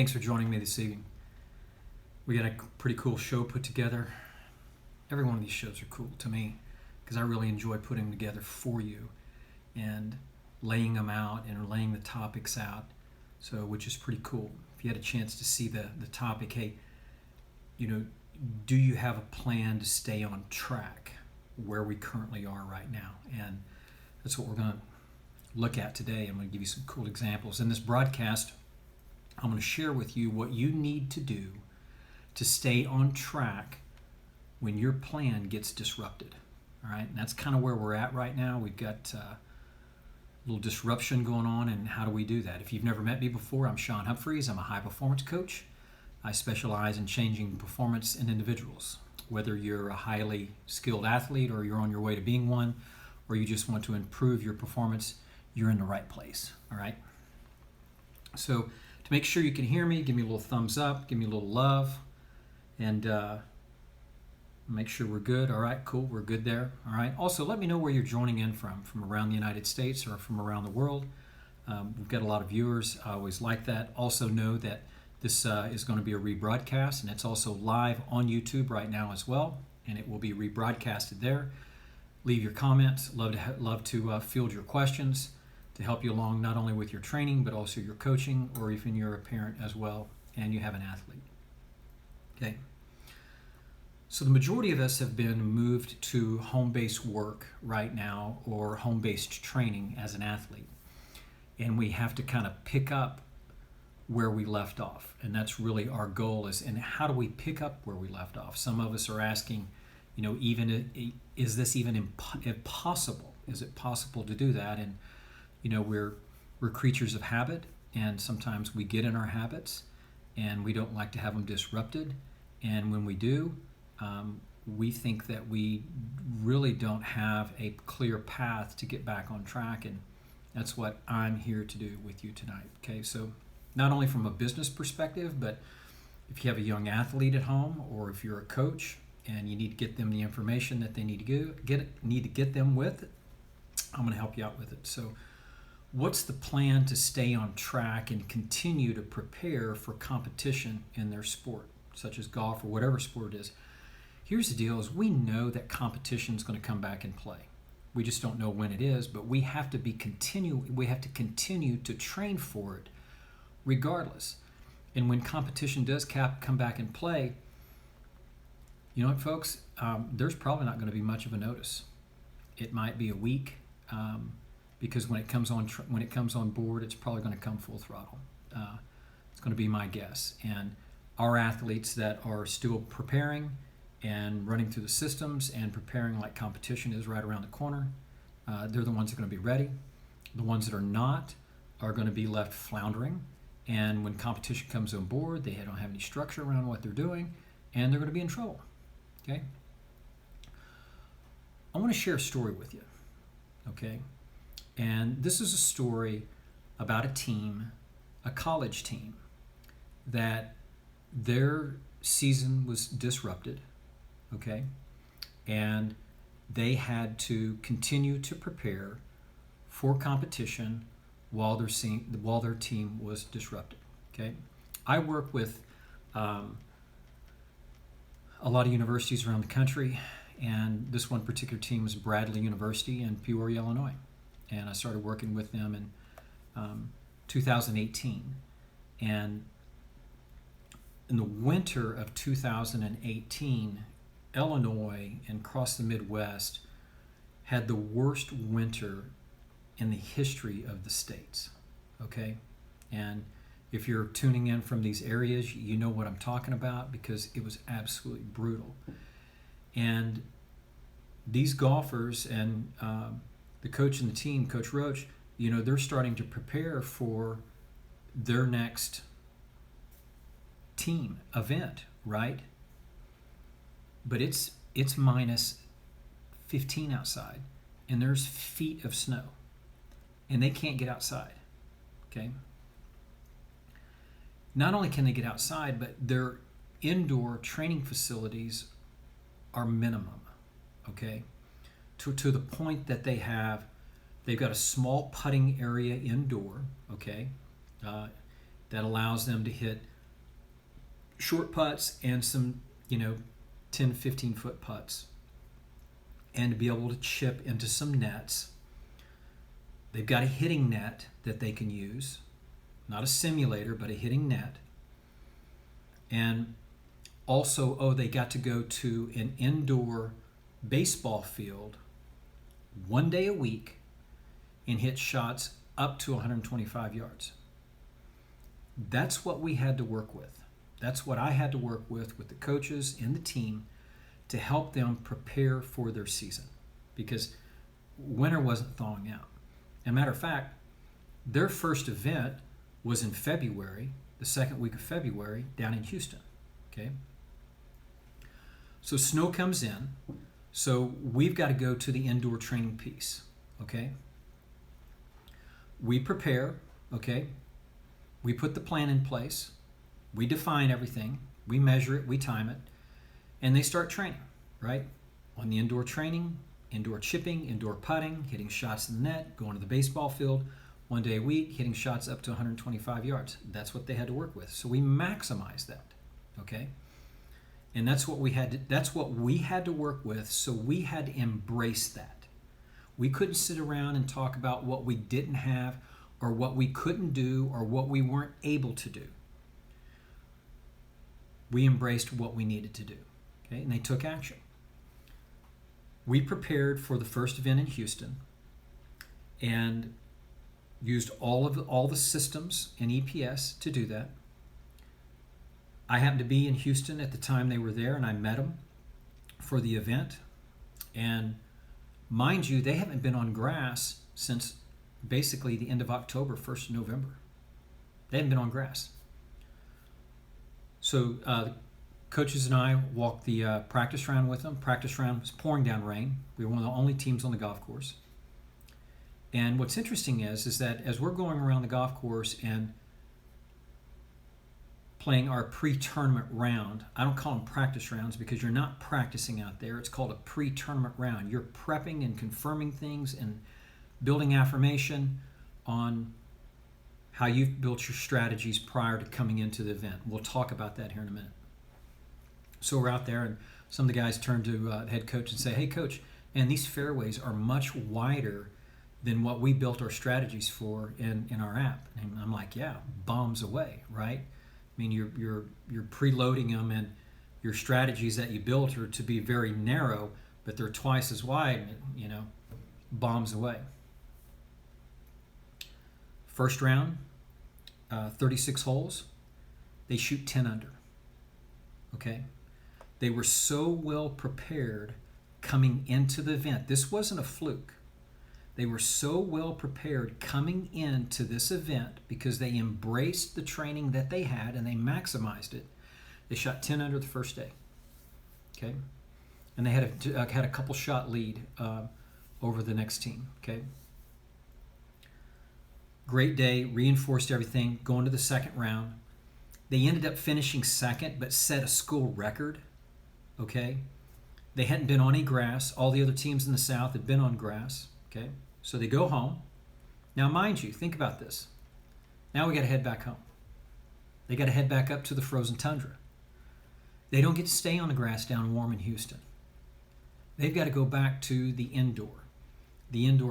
Thanks for joining me this evening. We got a pretty cool show put together. Every one of these shows are cool to me because I really enjoy putting them together for you and laying them out and laying the topics out, which is pretty cool. If you had a chance to see the topic, hey, do you have a plan to stay on track where we currently are right now? And that's what we're going to look at today. I'm going to give you some cool examples. In this broadcast, I'm going to share with you what you need to do to stay on track when your plan gets disrupted. All right, and that's kind of where we're at right now. We've got a little disruption going on, and how do we do that? If you've never met me before, I'm Sean Humphreys. I'm a high performance coach. I specialize in changing performance in individuals. Whether you're a highly skilled athlete or you're on your way to being one, or you just want to improve your performance, you're in the right place. All right. So to make sure you can hear me, give me a little thumbs up, give me a little love, and make sure we're good. All right, cool, we're good there. All right. Also, let me know where you're joining in from around the United States or from around the world. We've got a lot of viewers. I always like that. Also know that this is going to be a rebroadcast, and it's also live on YouTube right now as well, and it will be rebroadcasted there. Leave your comments. Love to field your questions to help you along not only with your training but also your coaching, or even you're a parent as well and you have an athlete. Okay. So the majority of us have been moved to home-based work right now, or home-based training as an athlete, and we have to kind of pick up where we left off, and that's really our goal. And how do we pick up where we left off? Some of us are asking, is this even possible? Is it possible to do that? And we're creatures of habit, and sometimes we get in our habits and we don't like to have them disrupted. And when we do, we think that we really don't have a clear path to get back on track. And that's what I'm here to do with you tonight. Okay, so not only from a business perspective, but if you have a young athlete at home, or if you're a coach and you need to get them the information that they need to get them with, I'm going to help you out with it. So what's the plan to stay on track and continue to prepare for competition in their sport, such as golf or whatever sport it is? Here's the deal: is we know that competition is going to come back and play. We just don't know when it is, but we have to continue to train for it regardless. And when competition does come back and play, you know what, folks? There's probably not going to be much of a notice. It might be a week, because when it comes on board, it's probably going to come full throttle. It's going to be my guess. And our athletes that are still preparing and running through the systems and preparing like competition is right around the corner, they're the ones that are going to be ready. The ones that are not are going to be left floundering. And when competition comes on board, they don't have any structure around what they're doing, and they're going to be in trouble. Okay? I want to share a story with you. Okay? And this is a story about a team, a college team, that their season was disrupted. Okay? And they had to continue to prepare for competition while their team was disrupted. Okay, I work with a lot of universities around the country, and this one particular team was Bradley University in Peoria, Illinois, and I started working with them in 2018. And in the winter of 2018, Illinois and across the Midwest had the worst winter in the history of the states. Okay, and if you're tuning in from these areas, you know what I'm talking about, because it was absolutely brutal. And these golfers and the coach and the team, Coach Roach, they're starting to prepare for their next team event, right? But it's minus 15 outside, and there's feet of snow, and they can't get outside. Okay. Not only can they get outside, but their indoor training facilities are minimum. Okay. To the point that they've got a small putting area indoor. Okay. That allows them to hit short putts and some, 10, 15 foot putts, and to be able to chip into some nets. They've got a hitting net that they can use, not a simulator, but a hitting net. And also, they got to go to an indoor baseball field one day a week and hit shots up to 125 yards. That's what we had to work with. That's what I had to work with the coaches and the team to help them prepare for their season, because winter wasn't thawing out. As a matter of fact, their first event was in February, the second week of February, down in Houston. Okay. So snow comes in, so we've got to go to the indoor training piece. Okay. We prepare. Okay. We put the plan in place. We define everything. We measure it. We time it. And they start training, right? On the indoor training, indoor chipping, indoor putting, hitting shots in the net, going to the baseball field one day a week, hitting shots up to 125 yards. That's what they had to work with. So we maximize that, okay? And that's what we had to work with, so we had to embrace that. We couldn't sit around and talk about what we didn't have or what we couldn't do or what we weren't able to do. We embraced what we needed to do, okay? And they took action. We prepared for the first event in Houston and used all the systems in EPS to do that. I happened to be in Houston at the time they were there, and I met them for the event. And mind you, they haven't been on grass since basically the end of October, 1st of November. They haven't been on grass. So coaches and I walked the practice round with them. Practice round was pouring down rain. We were one of the only teams on the golf course. And what's interesting is that as we're going around the golf course and playing our pre-tournament round, I don't call them practice rounds because you're not practicing out there. It's called a pre-tournament round. You're prepping and confirming things and building affirmation on how you've built your strategies prior to coming into the event. We'll talk about that here in a minute. So we're out there, and some of the guys turn to the head coach and say, "Hey, coach, and these fairways are much wider than what we built our strategies for in our app." And I'm like, "Yeah, bombs away, right? I mean, you're preloading them, and your strategies that you built are to be very narrow, but they're twice as wide, bombs away." First round, 36 holes, they shoot 10 under. Okay? They were so well prepared coming into the event. This wasn't a fluke. They were so well prepared coming into this event because they embraced the training that they had and they maximized it. They shot 10 under the first day. Okay? And they had a couple shot lead over the next team. Okay? Great day, reinforced everything, going to the second round. They ended up finishing second, but set a school record, okay? They hadn't been on any grass. All the other teams in the South had been on grass, okay? So they go home. Now, mind you, think about this. Now we got to head back home. They got to head back up to the frozen tundra. They don't get to stay on the grass down warm in Houston. They've got to go back to the indoor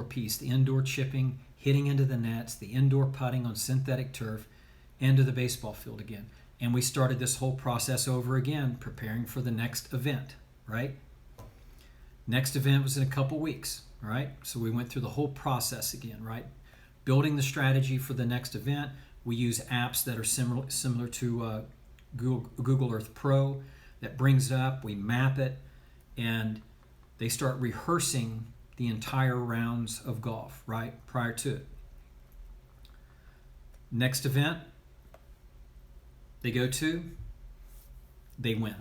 piece, the indoor chipping, hitting into the nets, the indoor putting on synthetic turf, and to the baseball field again. And we started this whole process over again, preparing for the next event, right? Next event was in a couple weeks, right? So we went through the whole process again, right? Building the strategy for the next event. We use apps that are similar to Google Earth Pro that brings it up. We map it, and they start rehearsing the entire rounds of golf, right, prior to it. Next event they go to, they win.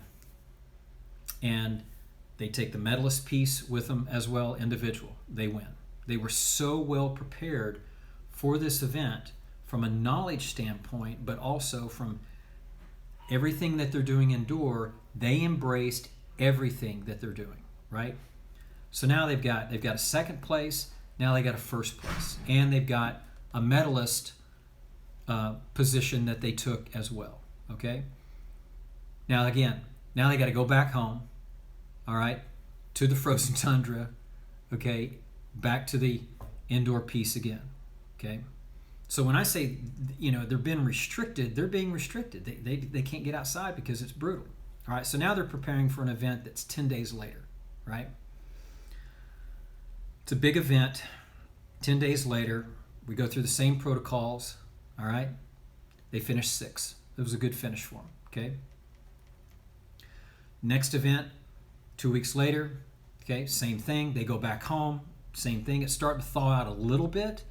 And they take the medalist piece with them as well, individual. They win. They were so well prepared for this event from a knowledge standpoint, but also from everything that they're doing indoor. They embraced everything that they're doing, right? So now they've got a second place, now they got a first place, and they've got a medalist position that they took as well, okay? Now again, now they got to go back home, all right, to the frozen tundra, okay, back to the indoor piece again, okay. So when I say, they're being restricted, they're being restricted. They can't get outside because it's brutal. All right, so now they're preparing for an event that's 10 days later, right? It's a big event. 10 days later, we go through the same protocols, all right? They finished 6th. It was a good finish for them, okay? Next event, 2 weeks later, okay, same thing. They go back home, same thing. It's starting to thaw out a little bit,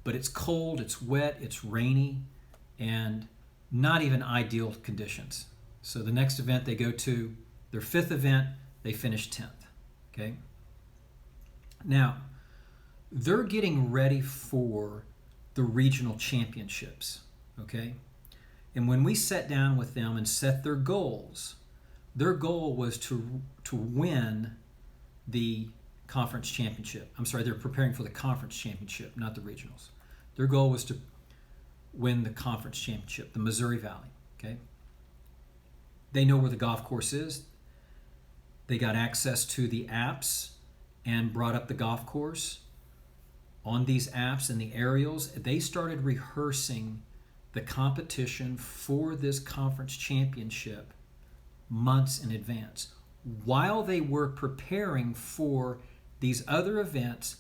but it's cold, it's wet, it's rainy, and not even ideal conditions. So the next event they go to, their 5th event, they finish 10th, okay? Now, they're getting ready for the regional championships, okay? And when we sat down with them and set their goals, their goal was to win the conference championship. I'm sorry, they're preparing for the conference championship, not the regionals. Their goal was to win the conference championship, the Missouri Valley, okay? They know where the golf course is. They got access to the apps and brought up the golf course. On these apps and the aerials, they started rehearsing the competition for this conference championship months in advance. While they were preparing for these other events,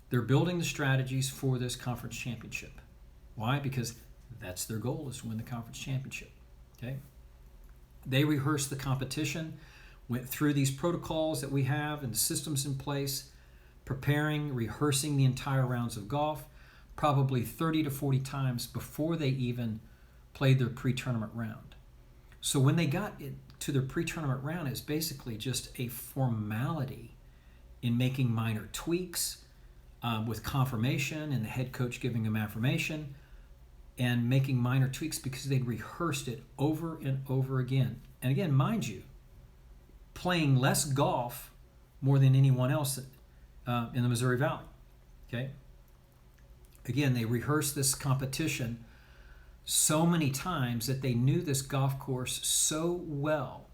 they're building the strategies for this conference championship. Why? Because that's their goal, is to win the conference championship. Okay? They rehearsed the competition, went through these protocols that we have and the systems in place, preparing, rehearsing the entire rounds of golf, probably 30 to 40 times before they even played their pre-tournament round. So when they got to their pre-tournament round, it's basically just a formality in making minor tweaks with confirmation and the head coach giving them affirmation and making minor tweaks because they'd rehearsed it over and over again. And again, mind you, playing less golf more than anyone else in the Missouri Valley. Okay? Again, they rehearsed this competition so many times that they knew this golf course so well,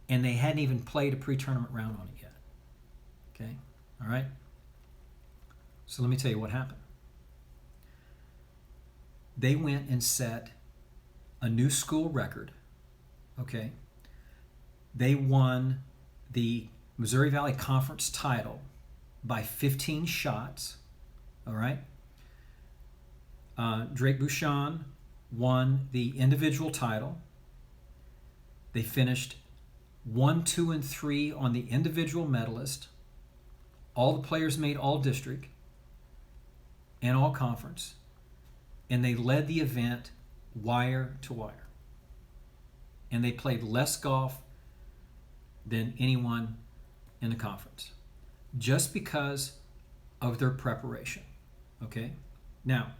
and they hadn't even played a pre-tournament round on it yet. Okay? All right? So let me tell you what happened. They went and set a new school record. Okay? They won the Missouri Valley Conference title by 15 shots. All right? Drake Bouchon won the individual title. They finished 1, 2, and 3 on the individual medalist. All the players made all district and all conference. And they led the event wire to wire. And they played less golf than anyone in the conference, just because of their preparation. Okay? Now,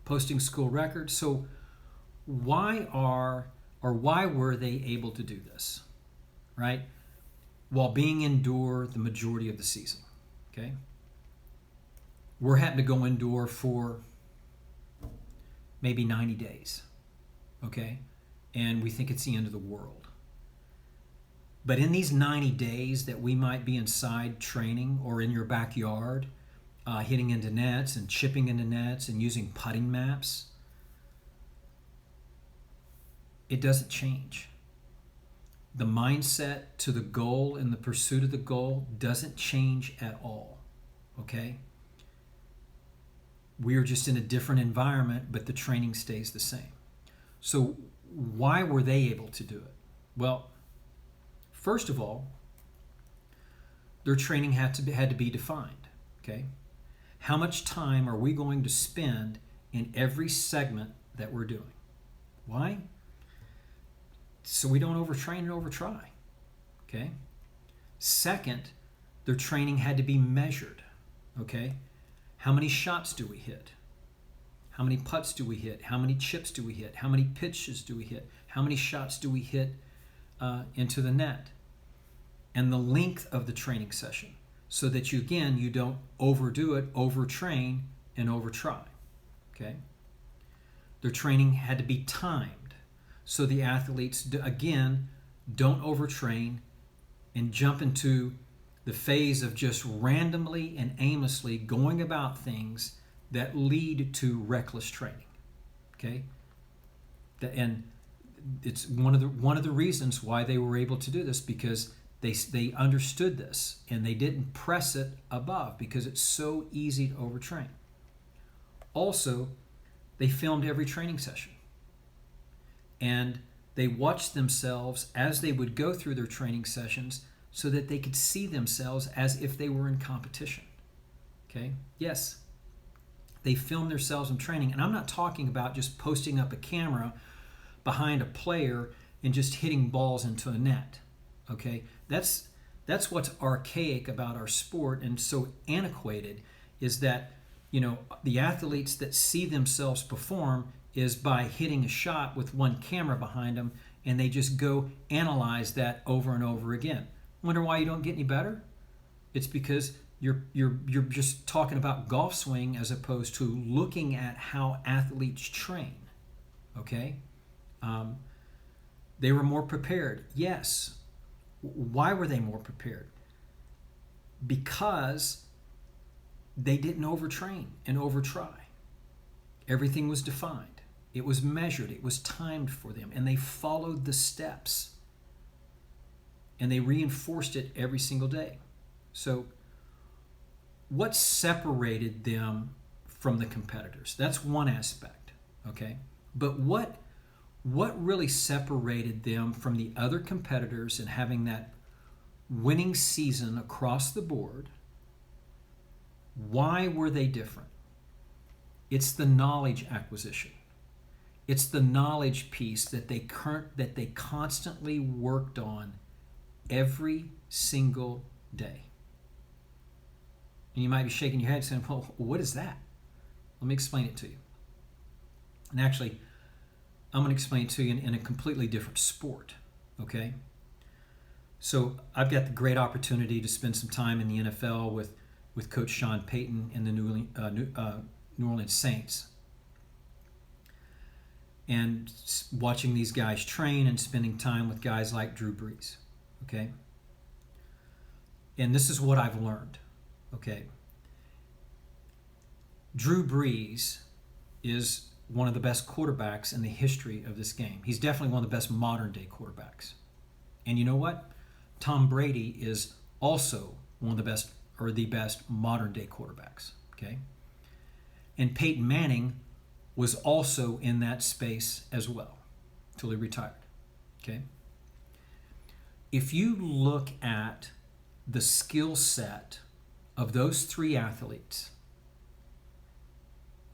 posting school records. So why were they able to do this, right? While being indoor the majority of the season, okay? We're having to go indoor for maybe 90 days, okay? And we think it's the end of the world. But in these 90 days that we might be inside training or in your backyard, hitting into nets and chipping into nets and using putting maps, it doesn't change. The mindset to the goal and the pursuit of the goal doesn't change at all, okay? We are just in a different environment, but the training stays the same. So why were they able to do it? Well, first of all, their training had to be defined, okay? How much time are we going to spend in every segment that we're doing? Why? So we don't overtrain and overtry, okay? Second, their training had to be measured, okay? How many shots do we hit? How many putts do we hit? How many chips do we hit? How many pitches do we hit? How many shots do we hit into the net? And the length of the training session, so that you don't overdo it, overtrain, and overtry. Okay? Their training had to be timed. so the athletes, again, don't overtrain and jump into the phase of just randomly and aimlessly going about things that lead to reckless training. Okay? And it's one of the reasons why they were able to do this, because they understood this and they didn't press it above because it's so easy to overtrain. Also, they filmed every training session and they watched themselves as they would go through their training sessions so that they could see themselves as if they were in competition. Okay? Yes, they filmed themselves in training, and I'm not talking about just posting up a camera behind a player and just hitting balls into a net. Okay? That's what's archaic about our sport and so antiquated, is that, you know, the athletes that see themselves perform is by hitting a shot with one camera behind them, and they just go analyze that over and over again. Wonder why you don't get any better? It's because you're just talking about golf swing as opposed to looking at how athletes train. Okay? They were more prepared. Yes. Why were they more prepared? Because they didn't overtrain and overtry. Everything was defined. It was measured. It was timed for them. And they followed the steps. And they reinforced it every single day. So what separated them from the competitors? That's one aspect. Okay? But what really separated them from the other competitors and having that winning season across the board? Why were they different? It's the knowledge acquisition. It's the knowledge piece that they constantly worked on every single day. And you might be shaking your head saying, well, what is that? Let me explain it to you. And actually, I'm going to explain it to you in a completely different sport, okay? So I've got the great opportunity to spend some time in the NFL with Coach Sean Payton and the New Orleans Saints, and watching these guys train and spending time with guys like Drew Brees, okay? And this is what I've learned, okay? Drew Brees is one of the best quarterbacks in the history of this game. He's definitely one of the best modern day quarterbacks. And you know what? Tom Brady is also one of the best, or the best modern day quarterbacks, okay? And Peyton Manning was also in that space as well, till he retired, okay? If you look at the skill set of those three athletes,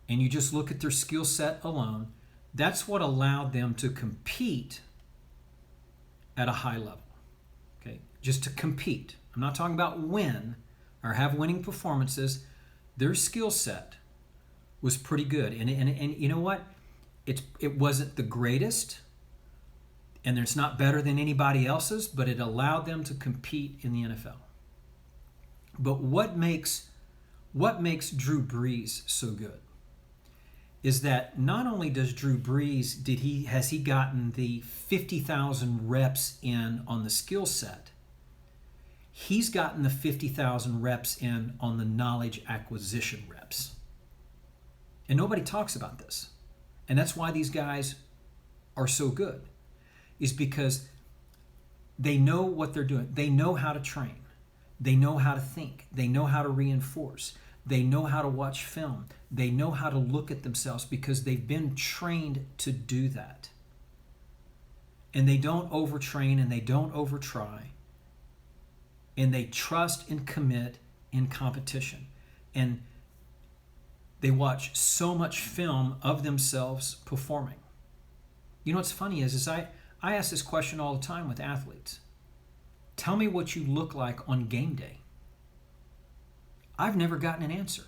and you just look at their skill set alone, that's what allowed them to compete at a high level, okay? Just to compete. I'm not talking about win or have winning performances. Their skill set was pretty good. And you know what? It wasn't the greatest, and it's not better than anybody else's, but it allowed them to compete in the NFL. But what makes Drew Brees so good is that not only does Drew Brees, has he gotten the 50,000 reps in on the skill set, he's gotten the 50,000 reps in on the knowledge acquisition reps. And nobody talks about this. And that's why these guys are so good, is because they know what they're doing. They know how to train. They know how to think. They know how to reinforce. They know how to watch film. They know how to look at themselves because they've been trained to do that. And they don't overtrain and they don't overtry. And they trust and commit in competition. And they watch so much film of themselves performing. You know what's funny is I ask this question all the time with athletes. Tell me what you look like on game day. I've never gotten an answer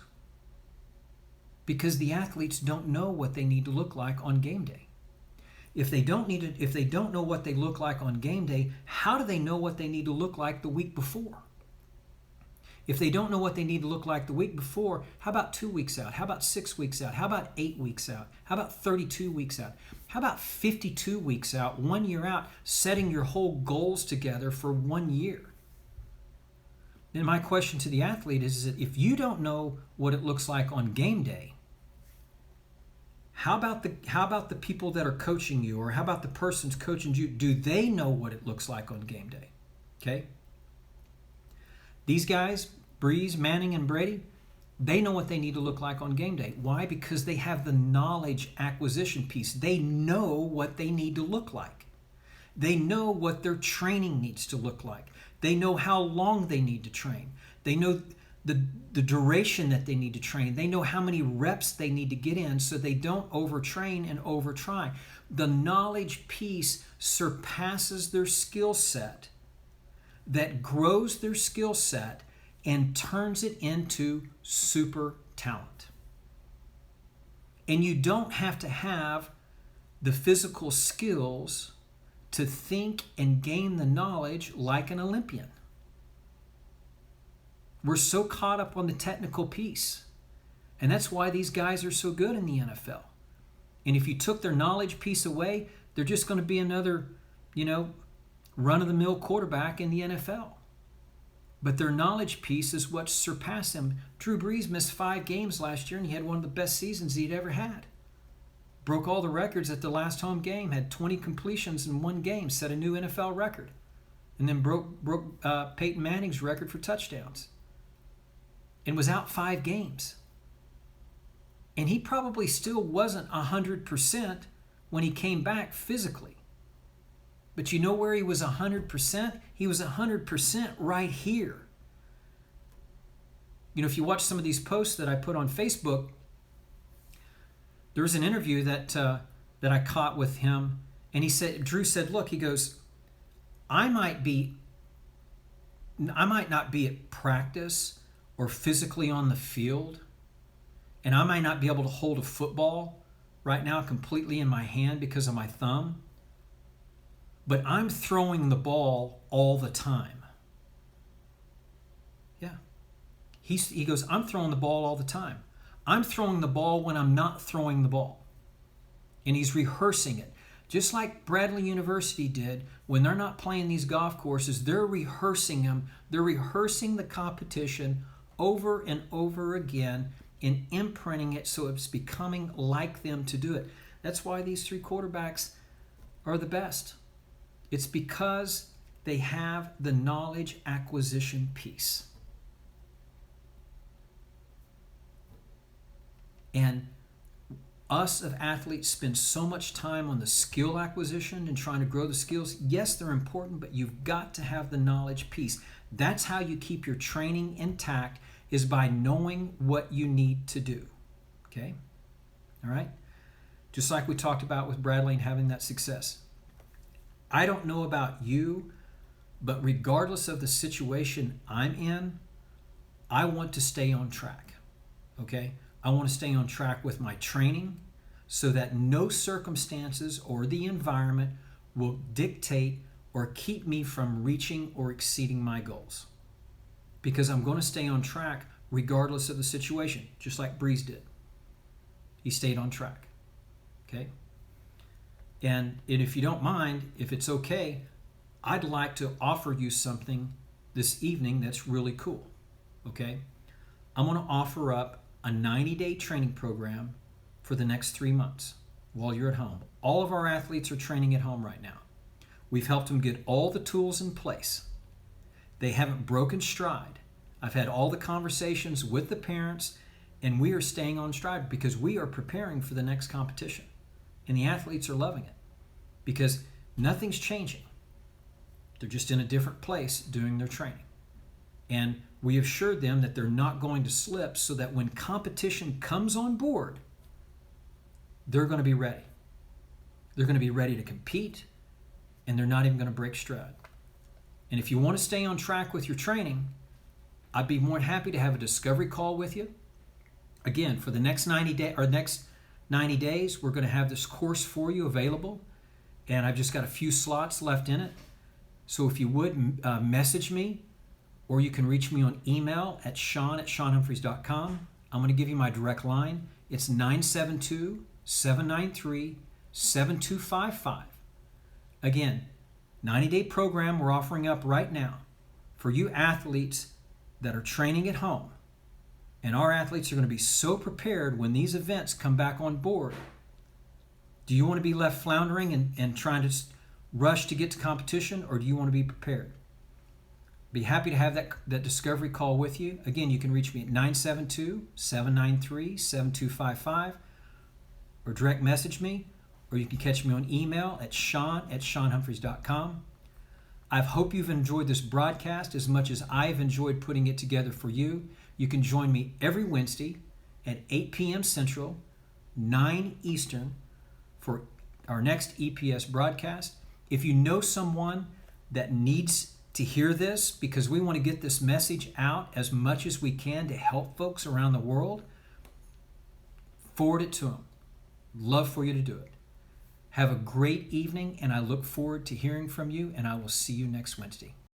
because the athletes don't know what they need to look like on game day. If they don't know what they look like on game day, how do they know what they need to look like the week before? If they don't know what they need to look like the week before, how about 2 weeks out? How about 6 weeks out? How about 8 weeks out? How about 32 weeks out? How about 52 weeks out, 1 year out, setting your whole goals together for 1 year? Then my question to the athlete is that if you don't know what it looks like on game day, how about the people that are coaching you, or how about the person's coaching you? Do they know what it looks like on game day? Okay? These guys, Brees, Manning, and Brady, they know what they need to look like on game day. Why? Because they have the knowledge acquisition piece. They know what they need to look like. They know what their training needs to look like. They know how long they need to train. They know the duration that they need to train. They know how many reps they need to get in so they don't overtrain and overtry. The knowledge piece surpasses their skill set, that grows their skill set and turns it into super talent. And you don't have to have the physical skills to think and gain the knowledge like an Olympian. We're so caught up on the technical piece. And that's why these guys are so good in the NFL. And if you took their knowledge piece away, they're just going to be another, run-of-the-mill quarterback in the NFL. But their knowledge piece is what surpassed them. Drew Brees missed 5 games last year, and he had one of the best seasons he'd ever had. Broke all the records at the last home game, had 20 completions in 1 game, set a new NFL record, and then broke Peyton Manning's record for touchdowns, and was out 5 games. And he probably still wasn't 100% when he came back physically. But you know where he was 100%? He was 100% right here. If you watch some of these posts that I put on Facebook, there was an interview that I caught with him, and Drew said, look, he goes, I might not be at practice or physically on the field, and I might not be able to hold a football right now completely in my hand because of my thumb, but I'm throwing the ball all the time. Yeah. He goes, I'm throwing the ball all the time. I'm throwing the ball when I'm not throwing the ball. And he's rehearsing it. Just like Bradley University did when they're not playing these golf courses, they're rehearsing them. They're rehearsing the competition over and over again and imprinting it so it's becoming like them to do it. That's why these 3 quarterbacks are the best. It's because they have the knowledge acquisition piece. And us of athletes spend so much time on the skill acquisition and trying to grow the skills. Yes, they're important, but you've got to have the knowledge piece. That's how you keep your training intact, is by knowing what you need to do. Okay? All right? Just like we talked about with Bradley and having that success. I don't know about you, but regardless of the situation I'm in, I want to stay on track. Okay? I want to stay on track with my training so that no circumstances or the environment will dictate or keep me from reaching or exceeding my goals. Because I'm going to stay on track regardless of the situation, just like Brees did. He stayed on track. Okay? And if you don't mind, if it's okay, I'd like to offer you something this evening that's really cool. Okay? I'm going to offer up a 90-day training program for the next 3 months while you're at home. All of our athletes are training at home right now. We've helped them get all the tools in place. They haven't broken stride. I've had all the conversations with the parents, and we are staying on stride because we are preparing for the next competition. And the athletes are loving it because nothing's changing. They're just in a different place doing their training. And we assured them that they're not going to slip so that when competition comes on board, they're going to be ready. They're going to be ready to compete, and they're not even going to break stride. And if you want to stay on track with your training, I'd be more than happy to have a discovery call with you. Again, for the next 90 days, we're going to have this course for you available, and I've just got a few slots left in it. So if you would, message me, or you can reach me on email at sean@seanhumphreys.com. I'm going to give you my direct line. It's 972-793-0656. 7255. Again, 90-day program we're offering up right now for you athletes that are training at home. And our athletes are going to be so prepared when these events come back on board. Do you want to be left floundering and trying to rush to get to competition, or do you want to be prepared? Be happy to have that discovery call with you. Again, you can reach me at 972-793-7255 or direct message me, or you can catch me on email at sean@seanhumphreys.com. I hope you've enjoyed this broadcast as much as I've enjoyed putting it together for you. You can join me every Wednesday at 8 p.m. Central, 9 Eastern for our next EPS broadcast. If you know someone that needs to hear this, because we want to get this message out as much as we can to help folks around the world, forward it to them. Love for you to do it. Have a great evening, and I look forward to hearing from you, and I will see you next Wednesday.